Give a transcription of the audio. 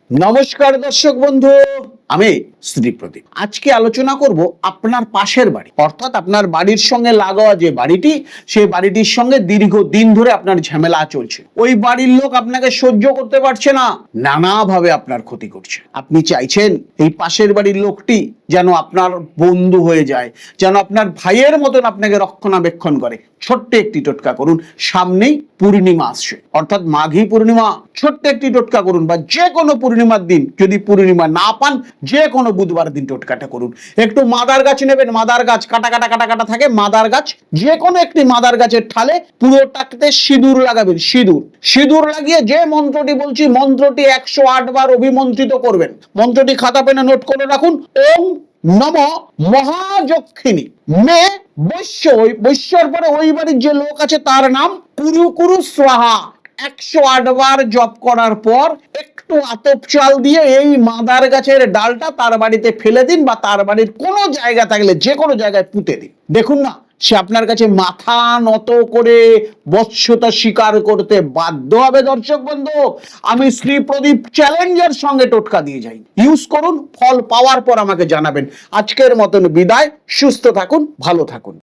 নমস্কার দর্শক বন্ধু, আমি শ্রী প্রদীপ। আজকে আলোচনা করব আপনার পাশের বাড়ি, অর্থাৎ আপনার বাড়ির সঙ্গে লাগোয়া যে বাড়িটি, সেই বাড়িটির সঙ্গে দীর্ঘদিন ধরে আপনার ঝামেলা চলছে। ওই বাড়ির লোক আপনাকে সহ্য করতে পারছে না, নানাভাবে আপনার ক্ষতি করছে। আপনি চাইছেন এই পাশের বাড়ির লোকটি যেন আপনার বন্ধু হয়ে যায়, যেন আপনার ভাইয়ের মতন আপনাকে রক্ষণাবেক্ষণ করে। ছোট্ট একটি টোটকা করুন। সামনেই পূর্ণিমা আসছে, অর্থাৎ মাঘী পূর্ণিমা। ছোট্ট একটি টোটকা করুন, বা যে কোনো পূর্ণিমার দিন, যদি পূর্ণিমা না পান যে কোনো বুধবার দিন টোটকাটা করুন। একটু মাদার গাছ নেবেন, মাদার গাছ কাটা কাটা কাটা কাটা থাকে, মাদার গাছ, যে কোনো একটি মাদার গাছের ঠালে পুরোটাতে সিঁদুর লাগাবেন। সিঁদুর লাগিয়ে যে মন্ত্রটি বলছি, মন্ত্রটি 108 বার অভিমন্ত্রিত করবেন। মন্ত্রটি খাতা পেনে নোট করে রাখুন। ওম নম মহাযক্ষিণী মে বৈশ্য, বৈশ্যর পরে ওই বাড়ির যে লোক আছে তার নাম কুরু কুরু স্বাহা। 108 বার জপ করার পর একটু আতপ চাল দিয়ে এই মাদার গাছের ডালটা তার বাড়িতে ফেলে দিন, বা তার বাড়ির কোনো জায়গা থাকলে যে কোনো জায়গায় পুঁতে দিন। দেখুন না, সে আপনার কাছে মাথা নত করে বৎসতা স্বীকার করতে বাধ্য হবে। দর্শক বন্ধু, আমি শ্রী প্রদীপ চ্যালেঞ্জের সঙ্গে টোটকা দিয়ে যাই। ইউজ করুন, ফল পাওয়ার পর আমাকে জানাবেন। আজকের মতন বিদায়। সুস্থ থাকুন, ভালো থাকুন।